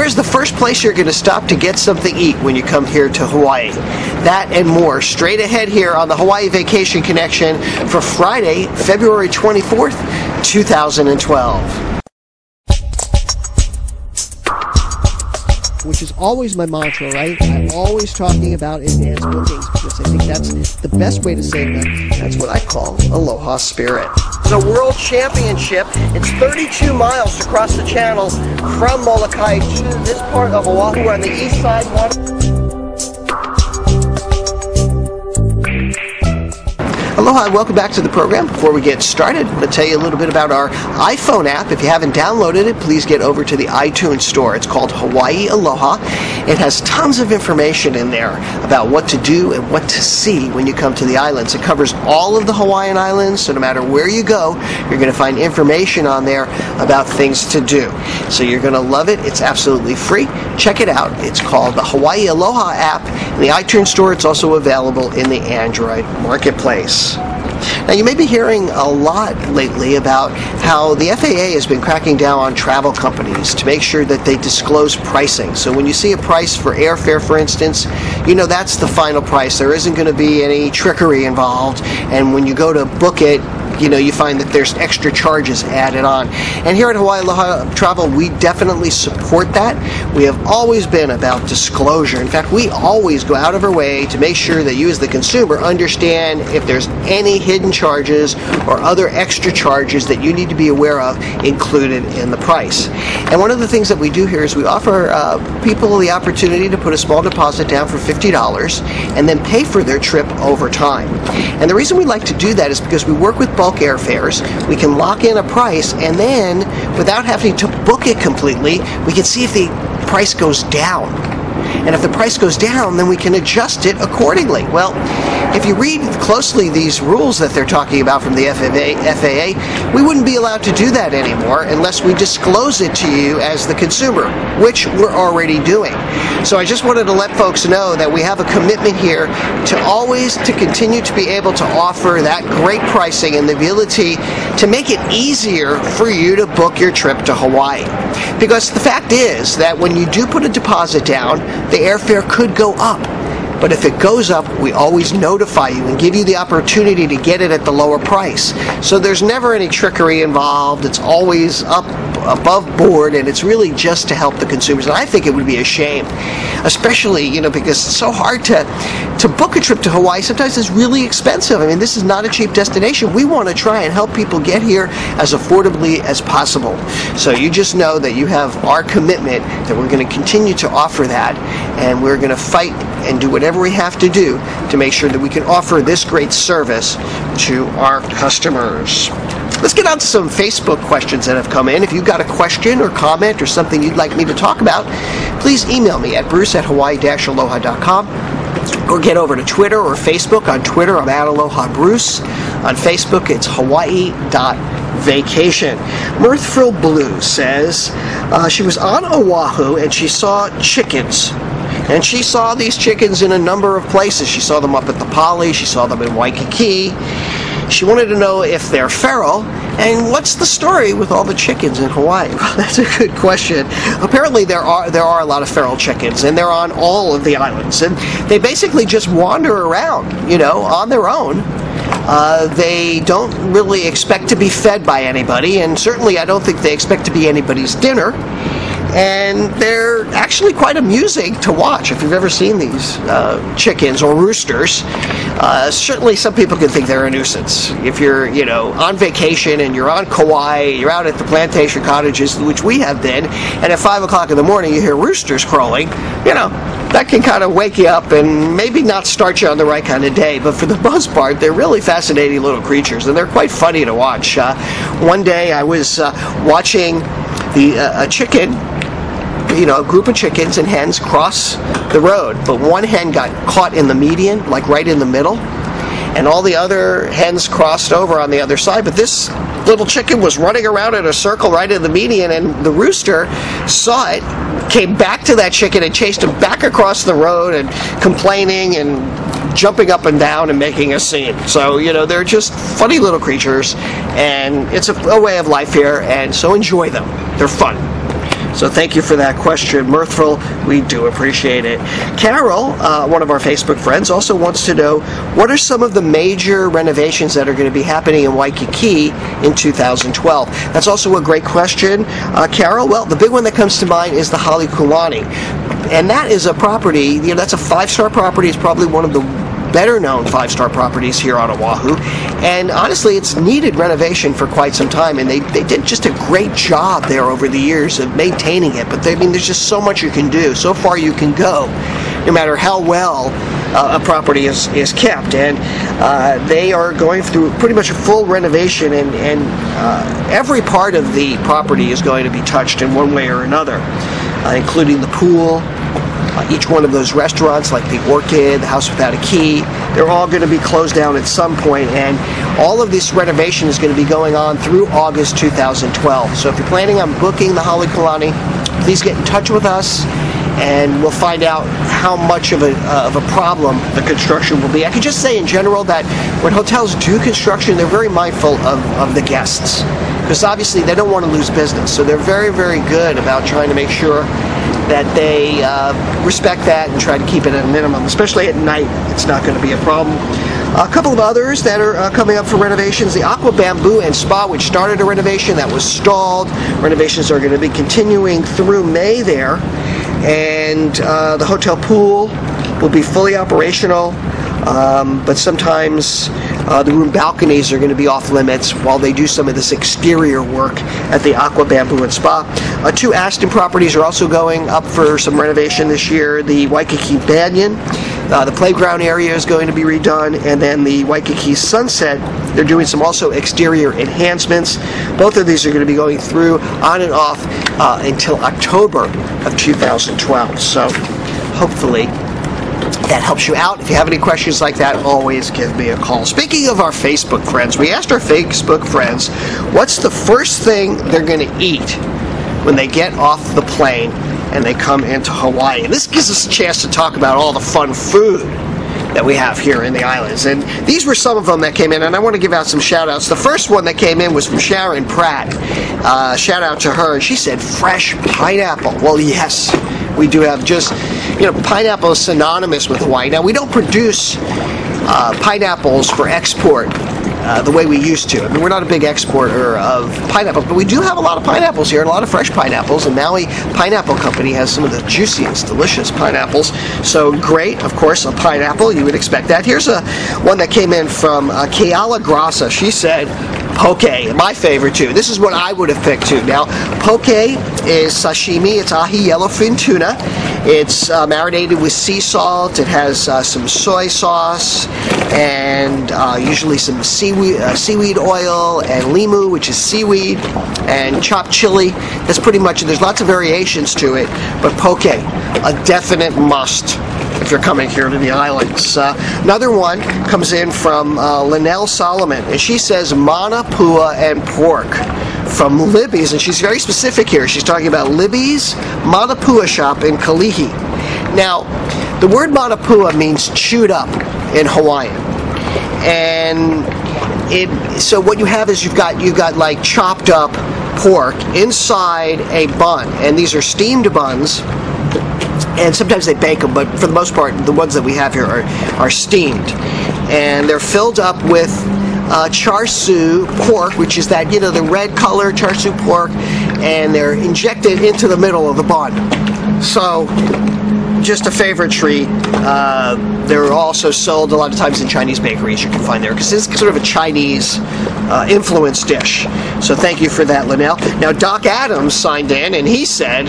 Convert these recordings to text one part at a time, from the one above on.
Where's the first place you're going to stop to get something to eat when you come here to Hawaii? That and more straight ahead here on the Hawaii Vacation Connection for Friday, February 24th, 2012. Which is always my mantra, right? I'm always talking about advance bookings because I think that's the best way to save them. That's what I call Aloha spirit. It's a world championship. It's 32 miles to cross the channel from Molokai to this part of Oahu on the east side. Aloha and welcome back to the program. Before we get started, I'm going to tell you a little bit about our iPhone app. If you haven't downloaded it, please get over to the iTunes store. It's called Hawaii Aloha. It has tons of information in there about what to do and what to see when you come to the islands. It covers all of the Hawaiian Islands, so no matter where you go, you're going to find information on there about things to do. So you're going to love it. It's absolutely free. Check it out. It's called the Hawaii Aloha app. In the iTunes store, it's also available in the Android marketplace. Now, you may be hearing a lot lately about how the FAA has been cracking down on travel companies to make sure that they disclose pricing. So when you see a price for airfare, for instance, you know that's the final price. There isn't going to be any trickery involved. And when you go to book it, you know, you find that there's extra charges added on. And here at Hawaii Aloha Travel, we definitely support that. We have always been about disclosure. In fact, we always go out of our way to make sure that you as the consumer understand if there's any hidden charges or other extra charges that you need to be aware of included in the price. And one of the things that we do here is we offer people the opportunity to put a small deposit down for $50 and then pay for their trip over time. And the reason we like to do that is because we work with bulk airfares. We can lock in a price, and then without having to book it completely, we can see if the price goes down. And if the price goes down, then we can adjust it accordingly. Well, if you read closely these rules that they're talking about from the FAA, we wouldn't be allowed to do that anymore unless we disclose it to you as the consumer, which we're already doing. So I just wanted to let folks know that we have a commitment here to always to continue to be able to offer that great pricing and the ability to make it easier for you to book your trip to Hawaii. Because the fact is that when you do put a deposit down, the airfare could go up. But if it goes up, we always notify you and give you the opportunity to get it at the lower price. So there's never any trickery involved. It's always up above board, and it's really just to help the consumers. And I think it would be a shame, especially, you know, because it's so hard to book a trip to Hawaii. Sometimes it's really expensive. I mean, this is not a cheap destination. We want to try and help people get here as affordably as possible. So you just know that you have our commitment that we're going to continue to offer that, and we're going to fight and do whatever we have to do to make sure that we can offer this great service to our customers. Let's get on to some Facebook questions that have come in. If you've got a question or comment or something you'd like me to talk about, please email me at bruce@hawaii-aloha.com, or get over to Twitter or Facebook. On Twitter, I'm at Aloha Bruce. On Facebook, it's Hawaii.vacation. Mirthful Blue says she was on Oahu and she saw chickens. And she saw these chickens in a number of places. She saw them up at the Poly. She saw them in Waikiki. She wanted to know if they're feral, and what's the story with all the chickens in Hawaii? Well, that's a good question. Apparently there are a lot of feral chickens, and they're on all of the islands, and they basically just wander around, you know, on their own. They don't really expect to be fed by anybody, and certainly I don't think they expect to be anybody's dinner. And they're actually quite amusing to watch if you've ever seen these chickens or roosters. Certainly some people can think they're a nuisance. If you're, you know, on vacation and you're on Kauai, you're out at the plantation cottages, which we have been, and at 5 o'clock in the morning you hear roosters crowing, you know, that can kind of wake you up and maybe not start you on the right kind of day. But for the most part, they're really fascinating little creatures, and they're quite funny to watch. One day I was watching a chicken, you know, a group of chickens and hens cross the road, but one hen got caught in the median, like right in the middle, and all the other hens crossed over on the other side, but this little chicken was running around in a circle right in the median, and the rooster saw it, came back to that chicken and chased him back across the road and complaining and jumping up and down and making a scene. So, you know, they're just funny little creatures, and it's a way of life here, and so enjoy them. They're fun. So thank you for that question, Mirthful. We do appreciate it. Carol, one of our Facebook friends, also wants to know, what are some of the major renovations that are going to be happening in Waikiki in 2012? That's also a great question, Carol. Well, the big one that comes to mind is the Halekulani. And that is a property, that's a 5-star property. It's probably one of the better known 5-star properties here on Oahu, and honestly it's needed renovation for quite some time, and they did just a great job there over the years of maintaining it. But there's just so much you can do, so far you can go, no matter how well a property is kept. And they are going through pretty much a full renovation, and every part of the property is going to be touched in one way or another, including the pool. Each one of those restaurants, like the Orchid, the House Without a Key, they're all going to be closed down at some point, and all of this renovation is going to be going on through August 2012. So if you're planning on booking the Halekulani, please get in touch with us, and we'll find out how much of a problem the construction will be. I can just say in general that when hotels do construction, they're very mindful of the guests, because obviously they don't want to lose business. So they're very, very good about trying to make sure that they respect that and try to keep it at a minimum. Especially at night, it's not going to be a problem. A couple of others that are coming up for renovations: the Aqua Bamboo and Spa, which started a renovation that was stalled. Renovations are going to be continuing through May there, and the hotel pool will be fully operational. But sometimes the room balconies are going to be off limits while they do some of this exterior work at the Aqua Bamboo and Spa. 2 Aston properties are also going up for some renovation this year. The Waikiki Banyan, the playground area is going to be redone, and then the Waikiki Sunset, they're doing some also exterior enhancements. Both of these are going to be going through on and off until October of 2012. So hopefully that helps you out. If you have any questions like that, always give me a call. Speaking of our Facebook friends, we asked our Facebook friends, what's the first thing they're going to eat when they get off the plane and they come into Hawaii? And this gives us a chance to talk about all the fun food that we have here in the islands. And these were some of them that came in, and I want to give out some shout outs. The first one that came in was from Sharon Pratt. Shout out to her, and she said fresh pineapple. Well, yes, we do have just, pineapple is synonymous with Hawaii. Now, we don't produce pineapples for export the way we used to. I mean, we're not a big exporter of pineapples, but we do have a lot of pineapples here, and a lot of fresh pineapples, and Maui Pineapple Company has some of the juiciest, delicious pineapples. So great, of course, a pineapple, you would expect that. Here's one that came in from Keala Grassa. She said poke, my favorite too. This is what I would have picked too. Now, poke is sashimi. It's ahi yellowfin tuna. It's marinated with sea salt. It has some soy sauce and usually some seaweed oil, and limu, which is seaweed, and chopped chili. That's pretty much it. There's lots of variations to it, but poke, a definite must if you're coming here to the islands. Another one comes in from Linnell Solomon, and she says mana pua and pork from Libby's, and she's very specific here. She's talking about Libby's Mana Pua shop in Kalihi. Now, the word mana pua means chewed up in Hawaiian, and so what you have is you've got like chopped up pork inside a bun, and these are steamed buns. And sometimes they bake them, but for the most part, the ones that we have here are steamed. And they're filled up with char siu pork, which is that, the red color char siu pork, and they're injected into the middle of the bun. So, just a favorite treat. They're also sold a lot of times in Chinese bakeries you can find there, because it's sort of a Chinese influenced dish. So thank you for that, Linnell. Now, Doc Adams signed in, and he said,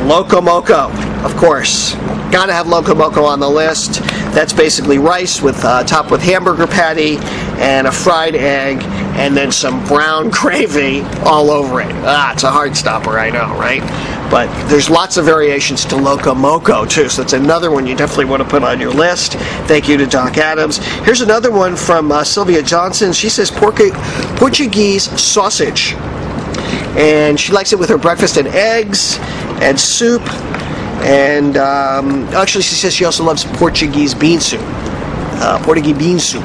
Loco Moco, of course. Gotta have Loco Moco on the list. That's basically rice with topped with hamburger patty and a fried egg, and then some brown gravy all over it. It's a hard stopper, I know, right? But there's lots of variations to Loco Moco too, so that's another one you definitely want to put on your list. Thank you to Doc Adams. Here's another one from Sylvia Johnson. She says Portuguese sausage, and she likes it with her breakfast and eggs and soup, and actually she says she also loves Portuguese bean soup. Portuguese bean soup.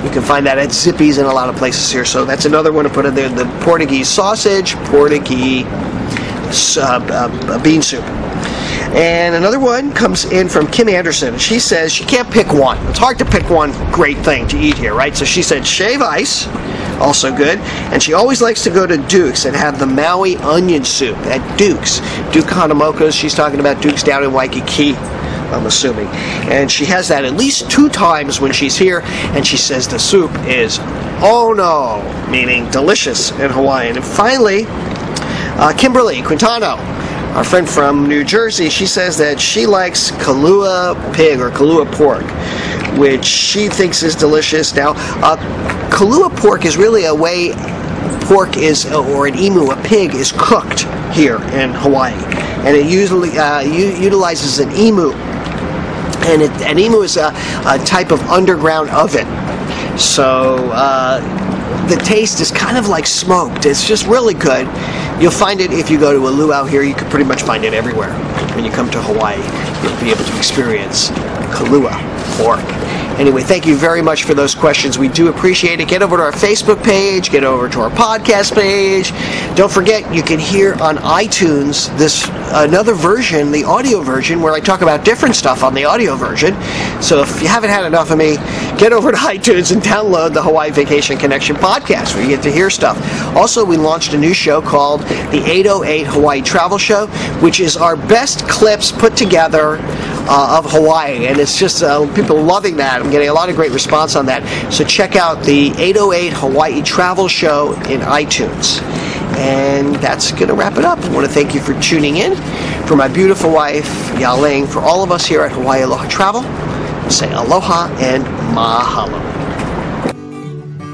You can find that at Zippy's in a lot of places here, so that's another one to put in there. The Portuguese sausage, Portuguese bean soup. And another one comes in from Kim Anderson. She says she can't pick one. It's hard to pick one great thing to eat here, right? So she said shave ice, also good. And she always likes to go to Duke's and have the Maui onion soup at Duke's. Duke Hanamoko's, she's talking about Duke's down in Waikiki, I'm assuming. And she has that at least 2 times when she's here, and she says the soup is oh no, meaning delicious in Hawaiian. And finally, Kimberly Quintano, our friend from New Jersey, she says that she likes Kalua pig or Kalua pork, which she thinks is delicious. Now, Kalua pork is really a way pork is, or an emu, a pig, is cooked here in Hawaii. And it usually utilizes an emu. And an emu is a type of underground oven. So the taste is kind of like smoked. It's just really good. You'll find it if you go to a luau here. You can pretty much find it everywhere. When you come to Hawaii, you'll be able to experience Kalua pork. Anyway, thank you very much for those questions. We do appreciate it. Get over to our Facebook page. Get over to our podcast page. Don't forget, you can hear on iTunes this another version, the audio version, where I talk about different stuff on the audio version. So if you haven't had enough of me, get over to iTunes and download the Hawaii Vacation Connection podcast, where you get to hear stuff. Also, we launched a new show called the 808 Hawaii Travel Show, which is our best clips put together of Hawaii, and it's just people loving that. I'm getting a lot of great response on that. So check out the 808 Hawaii Travel Show in iTunes. And that's going to wrap it up. I want to thank you for tuning in. For my beautiful wife, Yaling, for all of us here at Hawaii Aloha Travel, say aloha and mahalo.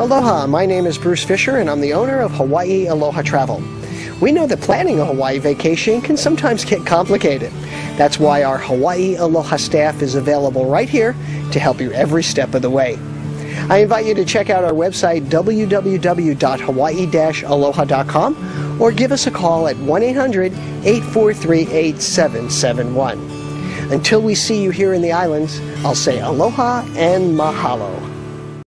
Aloha, my name is Bruce Fisher, and I'm the owner of Hawaii Aloha Travel. We know that planning a Hawaii vacation can sometimes get complicated. That's why our Hawaii Aloha staff is available right here to help you every step of the way. I invite you to check out our website, www.hawaii-aloha.com, or give us a call at 1-800-843-8771. Until we see you here in the islands, I'll say aloha and mahalo.